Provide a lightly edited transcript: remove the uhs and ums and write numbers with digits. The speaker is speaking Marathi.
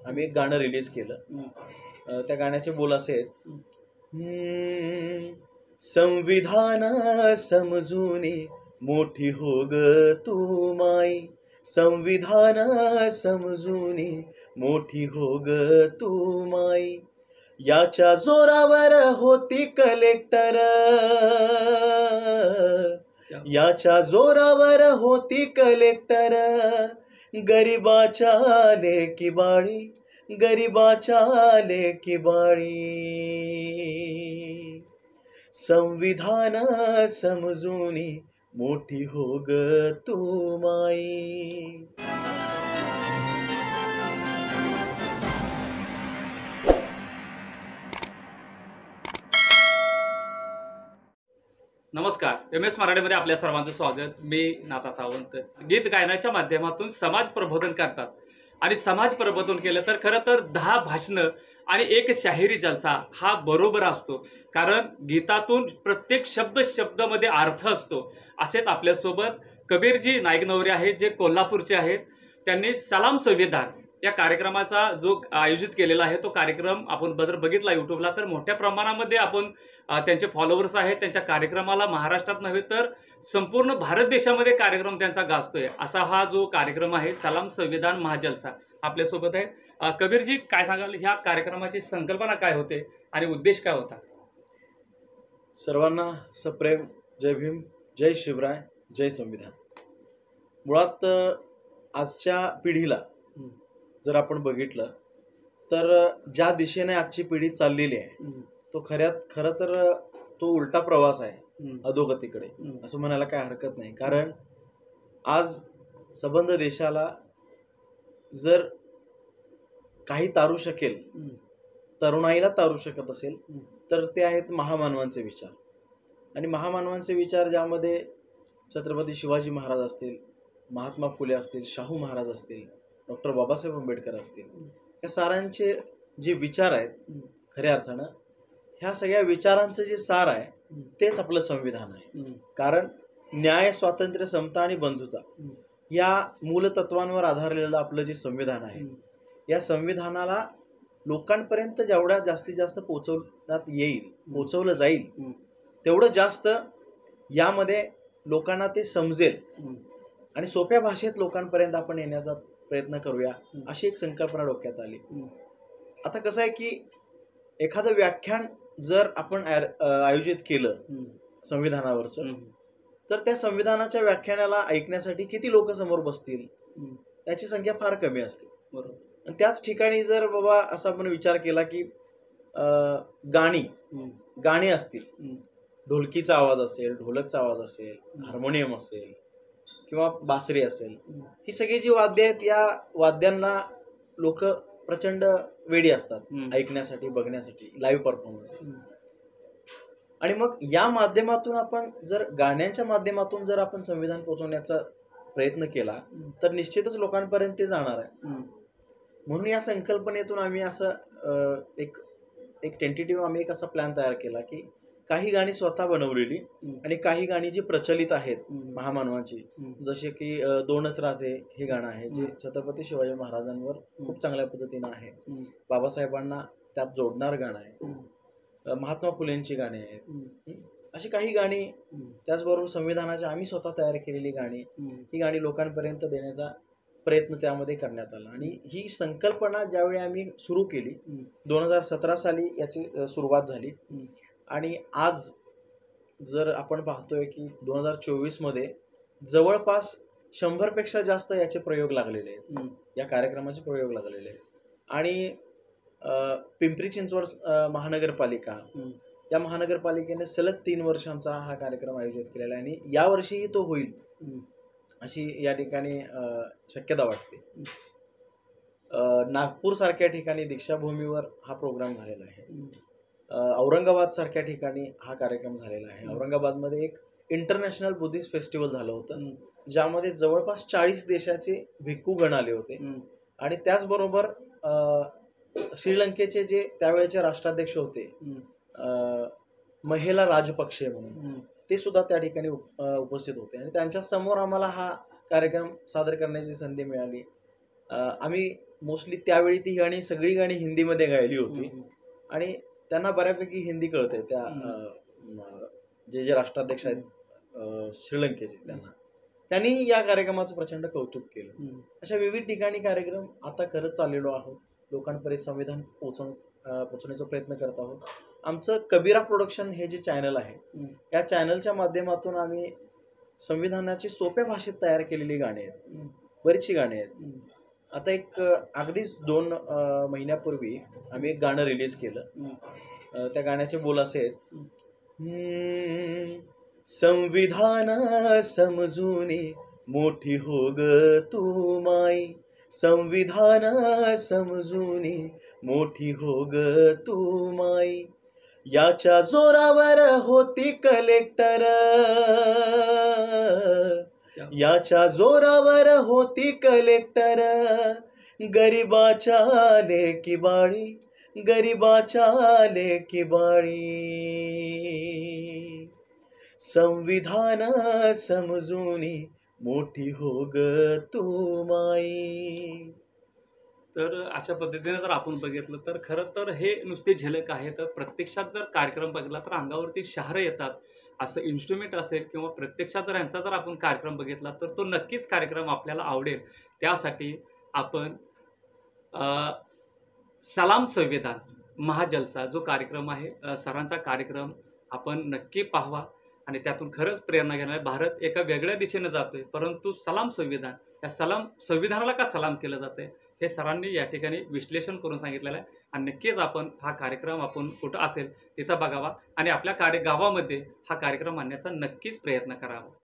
आम्ही एक गाणं रिलीज केलं. त्या गाण्याचे बोल असे आहेत, संविधान समजून मोठी हो ग तू माई, संविधान समजून मोठी हो ग तू माई, याच्या जोरावर होती कलेक्टर, याच्या जोरावर होती कलेक्टर, गरीबाच्या लेकी बाळी, गरीबाच्या लेकी बाळी, संविधान समजून मोठी हो ग तू माई. नमस्कार, MS मराठीमध्ये आपल्या सर्वांचं स्वागत. मी नाथा सावंत. गीत गायनाच्या माध्यमातून समाज प्रबोधन करतात आणि समाज प्रबोधन केलं तर खरं तर 10 भाषणं आणि एक शाहिरी जलसा हा बरोबर असतो, कारण गीतातून प्रत्येक शब्दामध्ये अर्थ असतो. असेच आपल्यासोबत कबीरजी नाईकनवरे आहेत, जे कोल्हापूरचे आहेत. त्यांनी सलाम संविधान या कार्यक्रमाचा जो आयोजित केलेला आहे तो कार्यक्रम आपण बघितला यूट्यूबला, तर मोठ्या प्रमाणामध्ये आपण त्यांचे फॉलोअर्स आहेत. त्यांच्या कार्यक्रमाला महाराष्ट्रात नव्हे तर संपूर्ण भारत देशामध्ये कार्यक्रम त्यांचा गाजतोय. असा हा जो कार्यक्रम आहे सलाम संविधान महाजलसा आपल्यासोबत आहे. कबीरजी, काय सांगाल, ह्या कार्यक्रमाची संकल्पना काय होते आणि उद्देश काय होता? सर्वांना सप्रेम जय भीम, जय शिवराय, जय संविधान. मुळात आजच्या पिढीला जर आपण बघितलं तर ज्या दिशेने आजची पिढी चाललेली आहे तो खरं तर तो उलटा प्रवास आहे अधोगतीकडे, असं म्हणायला काय हरकत नाही. कारण आज संबंध देशाला जर काही तारू शकेल, तरुणाईला तारू शकत असेल तर ते आहेत महामानवांचे विचार. आणि महामानवांचे विचार ज्यामध्ये छत्रपती शिवाजी महाराज असतील, महात्मा फुले असतील, शाहू महाराज असतील, डॉक्टर बाबासाहेब आंबेडकर असतील, या सारांचे जे विचार आहेत खऱ्या अर्थानं ह्या सगळ्या विचारांचं जे सार आहे तेच आपलं संविधान आहे. कारण न्याय, स्वातंत्र्य, समता आणि बंधुता या मूलतत्वांवर आधारलेलं आपलं जे संविधान आहे, या संविधानाला लोकांपर्यंत जेवढ्या जास्तीत जास्त पोचवलं जाईल तेवढं जास्त यामध्ये लोकांना ते समजेल आणि सोप्या भाषेत लोकांपर्यंत आपण येण्याचा प्रयत्न करूया, अशी एक संकल्पना डोक्यात आली. आता कसं आहे की एखादं व्याख्यान जर आपण आयोजित केलं संविधानावरचं, तर त्या संविधानाच्या व्याख्यानाला ऐकण्यासाठी किती लोक समोर बसतील याची संख्या फार कमी असते. बरोबर. त्याच ठिकाणी जर बाबा असा आपण विचार केला की गाणी असतील, ढोलकीचा आवाज असेल, ढोलकचा आवाज असेल, हार्मोनियम असेल किंवा बासरी असेल, ही सगळी जी वाद्य आहेत या वाद्यांना लोक प्रचंड वेडी असतात ऐकण्यासाठी, बघण्यासाठी, लाईव्ह परफॉर्मन्स. आणि मग या माध्यमातून आपण जर गाण्यांच्या माध्यमातून जर आपण संविधान पोहोचवण्याचा प्रयत्न केला तर निश्चितच लोकांपर्यंत ते जाणार आहे. म्हणून या संकल्पनेतून आम्ही असं एक टेंटेटिव्ह आम्ही एक असा प्लॅन तयार केला की काही गाणी स्वतः बनवलेली आणि काही गाणी जी प्रचलित आहेत महामानवांची, जसे की दोनच राजे हे गाणं आहे जे छत्रपती शिवाजी महाराजांवर खूप चांगल्या पद्धतीनं आहे, बाबासाहेबांना त्यात जोडणार गाणं आहे, महात्मा फुलेंची गाणी आहेत, अशी काही गाणी, त्याचबरोबर संविधानाची आम्ही स्वतः तयार केलेली गाणी, ही गाणी लोकांपर्यंत देण्याचा प्रयत्न त्यामध्ये करण्यात आला. आणि ही संकल्पना ज्यावेळी आम्ही सुरू केली 2017 साली याची सुरुवात झाली आणि आज जर आपण पाहतोय की 2024 मध्ये जवळपास 100 पेक्षा जास्त याचे प्रयोग लागलेले आहेत, या कार्यक्रमाचे प्रयोग लागलेले आहेत. आणि पिंपरी चिंचवड महानगरपालिका, या महानगरपालिकेने सलग 3 वर्षांचा हा कार्यक्रम आयोजित केलेला आहे आणि यावर्षीही तो होईल अशी या ठिकाणी शक्यता वाटते. नागपूर सारख्या ठिकाणी दीक्षाभूमीवर हा प्रोग्राम झालेला आहे. औरंगाबाद सारख्या ठिकाणी हा कार्यक्रम झालेला आहे. औरंगाबादमध्ये एक इंटरनॅशनल बुद्धिस्ट फेस्टिवल झालं होतं ज्यामध्ये जवळपास 40 देशाचे भिक्खूगण आले होते. आणि त्याचबरोबर श्रीलंकेचे जे त्यावेळेचे राष्ट्राध्यक्ष होते महिला राजपक्षे म्हणून, ते सुद्धा त्या ठिकाणी उपस्थित होते आणि त्यांच्या समोर आम्हाला हा कार्यक्रम सादर करण्याची संधी मिळाली. आम्ही मोस्टली त्यावेळी ती गाणी सगळी गाणी हिंदीमध्ये गायली होती आणि त्यांना बऱ्यापैकी हिंदी कळते. त्या जे राष्ट्राध्यक्ष आहेत श्रीलंकेचे, त्यांनी या कार्यक्रमाचं प्रचंड कौतुक केलं. अशा विविध ठिकाणी कार्यक्रम आता करत चाललेलो आहोत, लोकांपर्यंत संविधान पोहोचवण्याचा प्रयत्न करत आहोत. आमचं कबीरा प्रोडक्शन हे जे चॅनल आहे, या चॅनलच्या माध्यमातून आम्ही संविधानाची सोप्या भाषेत तयार केलेली गाणी आहेत, बरीचशी गाणी आहेत. आता एक अगदीच 2 महिन्यापूर्वी आम्ही एक गाणं रिलीज केलं. त्या गाण्याचे बोल असे आहेत, संविधान समजून मोठी हो ग तू माई, संविधान समजून मोठी हो ग तू माई, याच्या जोरावर होती कलेक्टर, याच्या जोरावर होती कलेक्टर, गरिबाच्या लेकी बाळी, गरिबाच्या लेकी बाळी, संविधान समजून मोठी हो ग तू माई. तर अशा पद्धतीने जर आपण बघितलं तर खरं तर हे नुसते झलक आहे. तर प्रत्यक्षात जर कार्यक्रम बघितला तर अंगावरती शहारं येतात. असं इन्स्ट्रुमेंट असेल किंवा प्रत्यक्षात जर यांचा जर आपण कार्यक्रम बघितला तर तो नक्कीच कार्यक्रम आपल्याला आवडेल. त्यासाठी आपण सलाम संविधान महाजलसा जो कार्यक्रम आहे, सरांचा कार्यक्रम आपण नक्की पाहावा आणि त्यातून खरंच प्रेरणा घेणार. भारत एका वेगळ्या दिशेने जातोय, परंतु सलाम संविधान, या सलाम संविधानाला का सलाम केलं जातंय हे सरांनी या ठिकाणी विश्लेषण करून सांगितलेलं आहे. आणि नक्कीच आपण हा कार्यक्रम आपण कुठं असेल तिथं बघावा आणि आपल्या गावामध्ये हा कार्यक्रम आणण्याचा नक्कीच प्रयत्न करावा.